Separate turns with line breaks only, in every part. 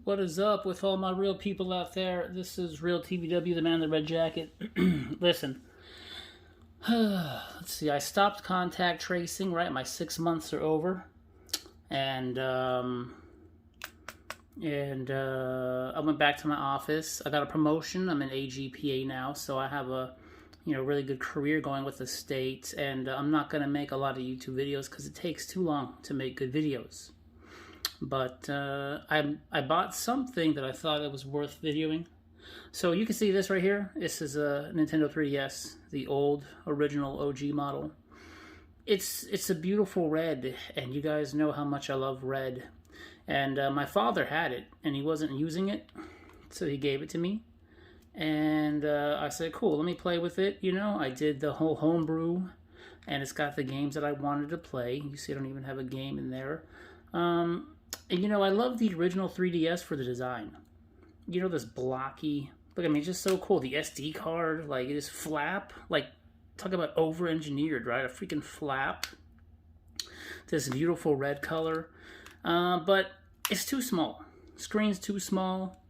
What is up with all my real people out there? This is realtvw, the man in the red jacket. Listen, let's see. I stopped contact tracing. Right, my 6 months are over, and I went back to my office. I got a promotion. I'm an AGPA now, so I have a really good career going with the state. And I'm not gonna make a lot of YouTube videos because it takes too long to make good videos. But I bought something that I thought it was worth videoing. So you can see this right here. This is a Nintendo 3DS, the old original OG model. It's a beautiful red, and you guys know how much I love red. And my father had it, and he wasn't using it, so he gave it to me. And I said, cool, let me play with it. I did the whole homebrew, and it's got the games that I wanted to play. You see I don't even have a game in there. And I love the original 3DS for the design. This blocky, look, I mean, it's just so cool. The SD card, like, it is flap, like, talk about over-engineered, right? A freaking flap. This beautiful red color. But it's too small. Screen's too small.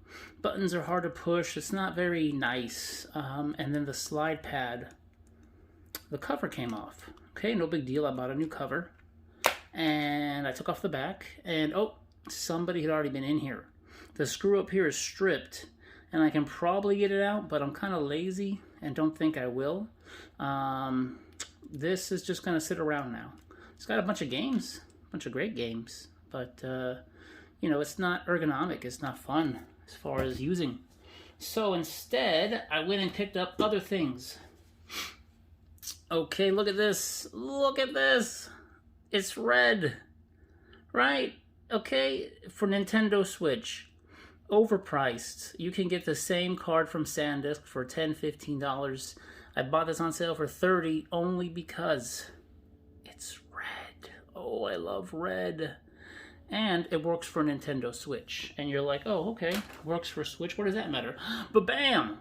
Buttons are hard to push. It's not very nice. And then the slide pad, the cover came off. Okay, no big deal. I bought a new cover. And I took off the back, and oh, somebody had already been in here. The screw up here is stripped, and I can probably get it out, but I'm kind of lazy and don't think I will. This is just going to sit around now. It's got a bunch of games, a bunch of great games, but it's not ergonomic. It's not fun as far as using. So instead, I went and picked up other things. Okay, look at this. Look at this. It's red, right? Okay, for Nintendo Switch. Overpriced. You can get the same card from SanDisk for $10, $15. I bought this on sale for $30 only because it's red. Oh, I love red. And it works for Nintendo Switch. And you're like, oh, okay, works for Switch. What does that matter? But bam!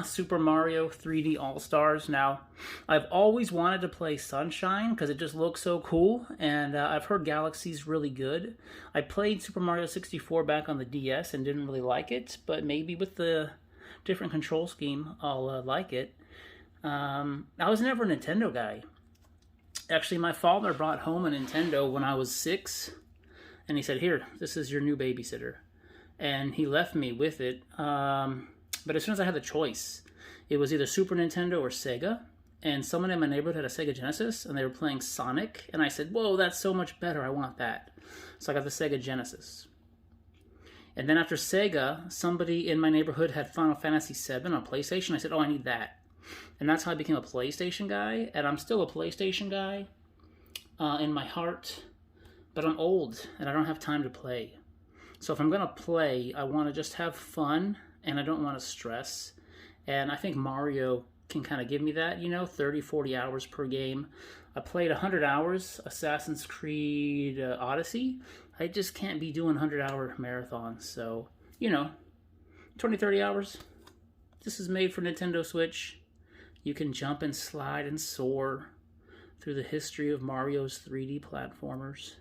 Super Mario 3D AllStars. Now, I've always wanted to play Sunshine because it just looks so cool, and I've heard Galaxy's really good. I played Super Mario 64 back on the DS and didn't really like it, but maybe with the different control scheme, I'll like it. I was never a Nintendo guy. Actually, my father brought home a Nintendo when I was 6, and he said, here, this is your new babysitter. And he left me with it. But as soon as I had the choice, it was either Super Nintendo or Sega. And someone in my neighborhood had a Sega Genesis, and they were playing Sonic. And I said, whoa, that's so much better. I want that. So I got the Sega Genesis. And then after Sega, somebody in my neighborhood had Final Fantasy VII on PlayStation. I said, oh, I need that. And that's how I became a PlayStation guy. And I'm still a PlayStation guy in my heart. But I'm old, and I don't have time to play. So if I'm going to play, I want to just have fun, and I don't want to stress. And I think Mario can kind of give me that, 30, 40 hours per game. I played 100 hours Assassin's Creed Odyssey. I just can't be doing 100-hour marathons. So, 20, 30 hours. This is made for Nintendo Switch. You can jump and slide and soar through the history of Mario's 3D platformers.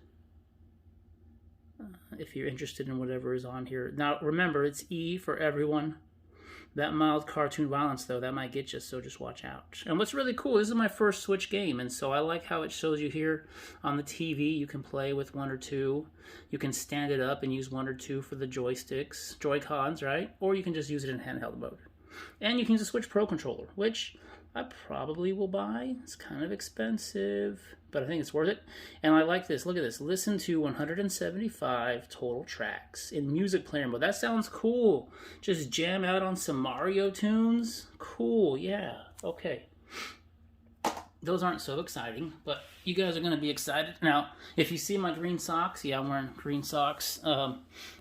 If you're interested in whatever is on here. Now, remember, it's E for everyone. That mild cartoon violence, though, that might get you, so just watch out. And what's really cool, this is my first Switch game, and so I like how it shows you here on the TV. You can play with one or two. You can stand it up and use one or two for the joysticks, Joy-Cons, right? Or you can just use it in handheld mode. And you can use a Switch Pro controller, which I probably will buy. It's kind of expensive, but I think it's worth it. And I like this. Look at this. Listen to 175 total tracks in music player mode. That sounds cool. Just jam out on some Mario tunes. Cool, yeah. Okay. Those aren't so exciting, but you guys are going to be excited. Now, if you see my green socks, yeah, I'm wearing green socks. I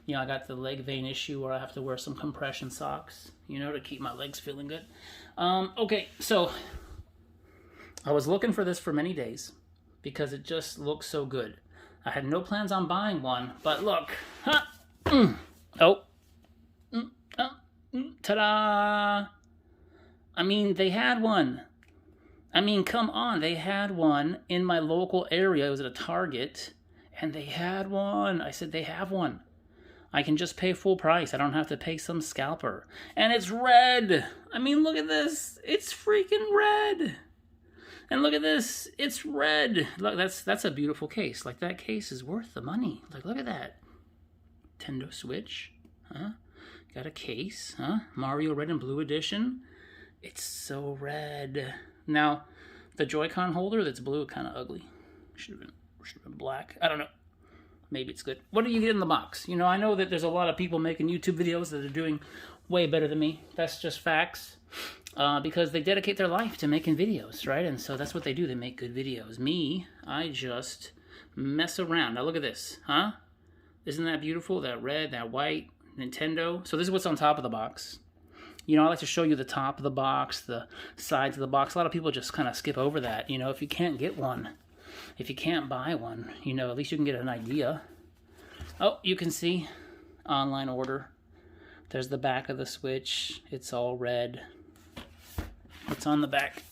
got the leg vein issue where I have to wear some compression socks, to keep my legs feeling good. Okay, so I was looking for this for many days because it just looks so good. I had no plans on buying one, but look. Ta-da! I mean, they had one. I mean, come on, they had one in my local area. It was at a Target, and they had one. I said, they have one. I can just pay full price. I don't have to pay some scalper. And it's red. I mean, look at this. It's freaking red. And look at this. It's red. Look, that's a beautiful case. Like, that case is worth the money. Like, look at that. Nintendo Switch. Huh? Got a case. Huh? Mario Red and Blue Edition. It's so red. Now, the Joy-Con holder that's blue, kind of ugly. Should have been black. I don't know. Maybe it's good. What do you get in the box? You know, I know that there's a lot of people making YouTube videos that are doing way better than me. That's just facts. Because they dedicate their life to making videos, right? And so that's what they do. They make good videos. Me, I just mess around. Now look at this, huh? Isn't that beautiful? That red, that white, Nintendo. So this is what's on top of the box. You know, I like to show you the top of the box, the sides of the box. A lot of people just kind of skip over that. You know, if you can't get one, if you can't buy one, you know, at least you can get an idea. Oh, you can see online order. There's the back of the Switch. It's all red. What's on the back?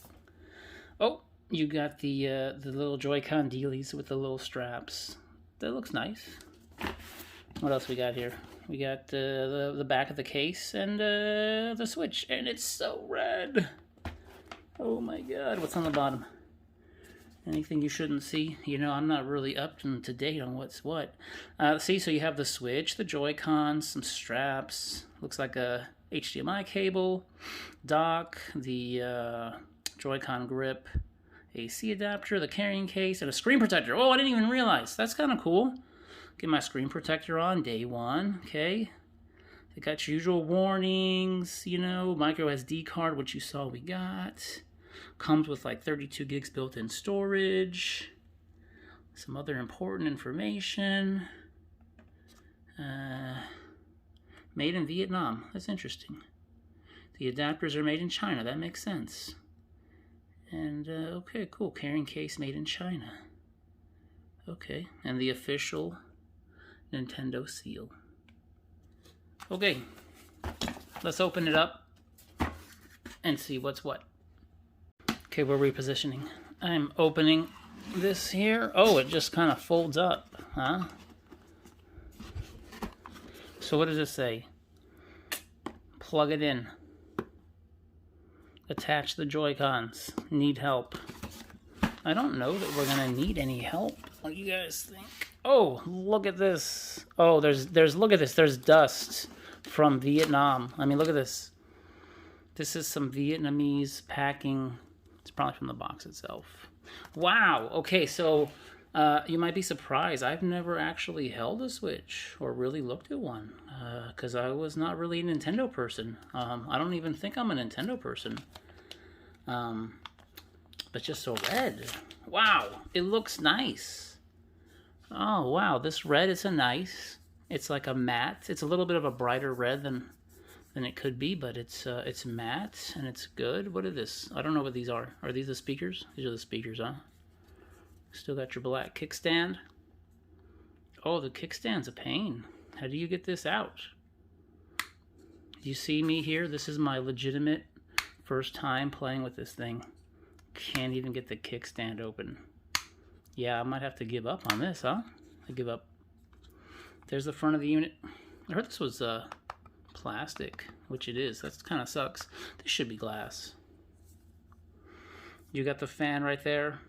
Oh, you got the little Joy-Con dealies with the little straps. That looks nice. What else we got here? We got the back of the case and the Switch, and it's so red. Oh my God! What's on the bottom? Anything you shouldn't see? You know, I'm not really up to date on what's what. See, so you have the Switch, the Joy-Cons, some straps. Looks like a HDMI cable, dock, the Joy-Con grip, AC adapter, the carrying case, and a screen protector. Oh, I didn't even realize. That's kind of cool. Get my screen protector on day one, okay? They got your usual warnings, you know, micro SD card, which you saw we got. Comes with like 32 gigs built-in storage. Some other important information. Made in Vietnam. That's interesting. The adapters are made in China. That makes sense. And, okay, cool. Carrying case made in China. Okay. And the official Nintendo seal. Okay. Let's open it up and see what's what. Okay, we're repositioning. I'm opening this here. Oh, it just kind of folds up, huh? So what does it say? Plug it in. Attach the Joy-Cons. Need help. I don't know that we're gonna need any help. What do you guys think? Oh, look at this. Oh, there's look at this. There's dust from Vietnam. I mean, look at this. This is some Vietnamese packing. It's probably from the box itself. Wow. Okay, so you might be surprised. I've never actually held a Switch or really looked at one because I was not really a Nintendo person. I don't even think I'm a Nintendo person. But just so red. Wow, it looks nice. Oh, wow, this red is a nice. It's like a matte. It's a little bit of a brighter red than it could be, but it's matte and it's good. What is this? I don't know what these are. Are these the speakers? These are the speakers, huh? Still got your black kickstand. Oh, the kickstand's a pain. How do you get this out? Do you see me here? This is my legitimate first time playing with this thing. Can't even get the kickstand open. Yeah, I might have to give up on this, huh? I give up. There's the front of the unit. I heard this was plastic, which it is. That kind of sucks. This should be glass. You got the fan right there.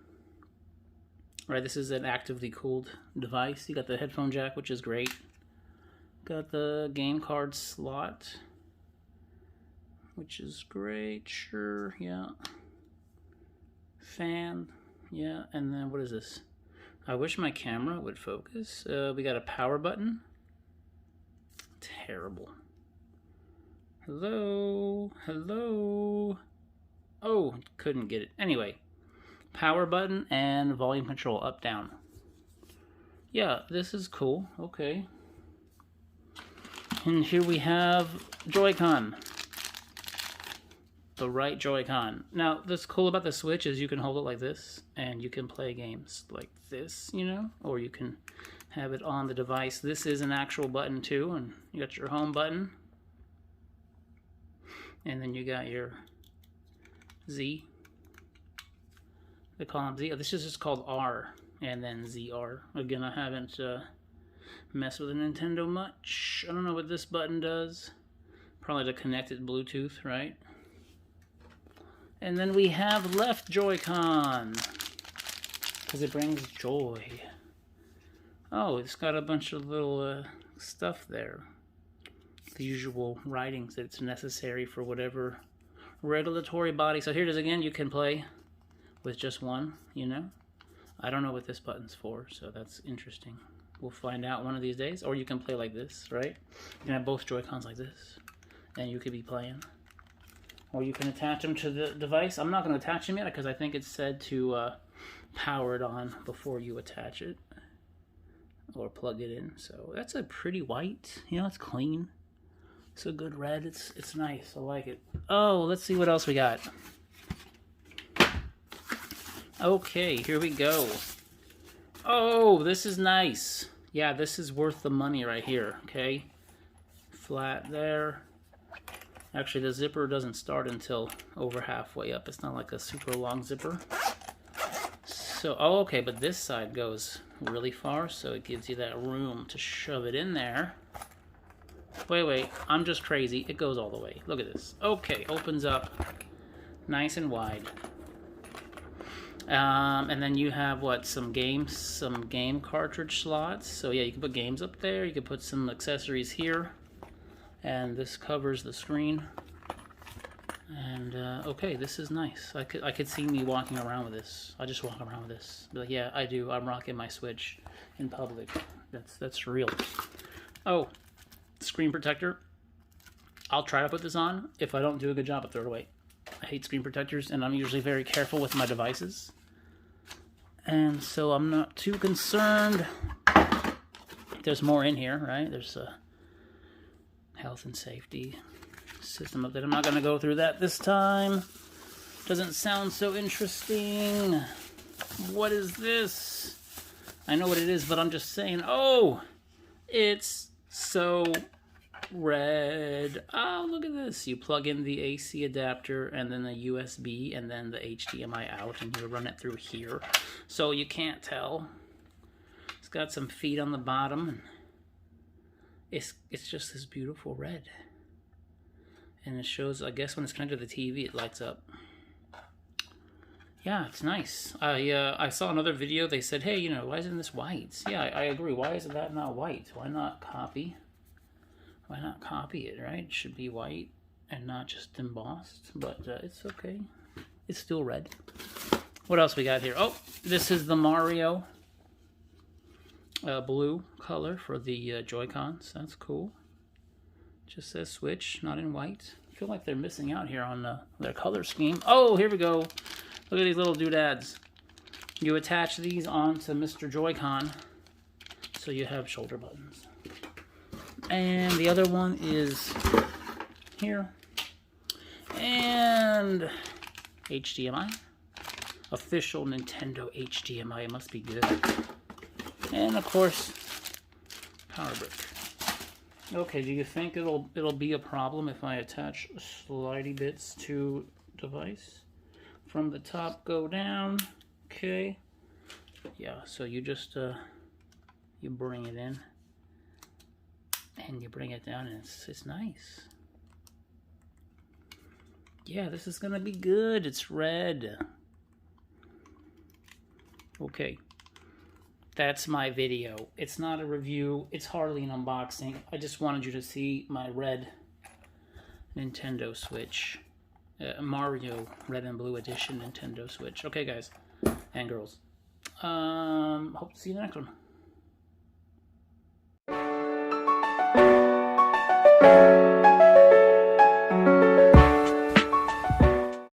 Right, this is an actively cooled device. You got the headphone jack, which is great. Got the game card slot, which is great. Sure, yeah. Fan, yeah. And then what is this? I wish my camera would focus. We got a power button. Terrible. Hello, hello. Oh, couldn't get it. Anyway, power button and volume control up, down. Yeah, this is cool. Okay. And here we have Joy-Con. The right Joy-Con. Now, what's cool about the Switch is you can hold it like this, and you can play games like this, you know? Or you can have it on the device. This is an actual button, too, and you got your home button. And then you got your Z. They call them Z. This is just called R, and then ZR. Again, I haven't mess with a Nintendo much. I don't know what this button does. Probably to connect it Bluetooth, right? And then we have left Joy-Con, because it brings joy. Oh, it's got a bunch of little stuff there. The usual writings that's necessary for whatever regulatory body. So here it is again. You can play with just one, you know. I don't know what this button's for, so that's interesting. We'll find out one of these days. Or you can play like this, right? You can have both Joy-Cons like this, and you could be playing. Or you can attach them to the device. I'm not going to attach them yet because I think it's said to power it on before you attach it or plug it in. So that's a pretty white. You know, it's clean. It's a good red. It's nice. I like it. Oh, let's see what else we got. Okay, here we go. Oh, this is nice. Yeah, this is worth the money right here. Okay, flat there. Actually, the zipper doesn't start until over halfway up. It's not like a super long zipper. So, oh, okay, but this side goes really far, so it gives you that room to shove it in there. Wait, I'm just crazy. It goes all the way. Look at this. Okay, opens up nice and wide. And then you have, what, some game cartridge slots. So, yeah, you can put games up there. You can put some accessories here. And this covers the screen. And okay, this is nice. I could see me walking around with this. I just walk around with this. Be like, yeah, I do. I'm rocking my Switch in public. That's real. Oh, screen protector. I'll try to put this on. If I don't do a good job, I'll throw it away. I hate screen protectors, and I'm usually very careful with my devices. And so I'm not too concerned. There's more in here, right? There's a health and safety system update. I'm not going to go through that this time. Doesn't sound so interesting. What is this? I know what it is, but I'm just saying, oh, it's so red. Oh, look at this. You plug in the AC adapter and then the USB and then the HDMI out, and you run it through here. So you can't tell. It's got some feet on the bottom, and it's just this beautiful red. And it shows, I guess when it's connected to the TV, it lights up. Yeah, it's nice. I saw another video, they said, hey, you know, why isn't this white? Yeah, I agree. Why is that not white? Why not copy? Why not copy it, right? It should be white and not just embossed, but it's okay. It's still red. What else we got here? Oh, this is the Mario blue color for the Joy-Cons. That's cool. Just says Switch, not in white. I feel like they're missing out here on their color scheme. Oh, here we go. Look at these little doodads. You attach these onto Mr. Joy-Con, so you have shoulder buttons. And the other one is here. And HDMI. Official Nintendo HDMI. It must be good. And of course, power brick. Okay, do you think it'll be a problem if I attach slidey bits to device? From the top go down. Okay. Yeah, so you just you bring it in and you bring it down, and it's nice. Yeah, this is gonna be good. It's red. Okay. That's my video. It's not a review. It's hardly an unboxing. I just wanted you to see my red Nintendo Switch. Mario Red and Blue Edition Nintendo Switch. Okay, guys and girls. Hope to see you in the next one.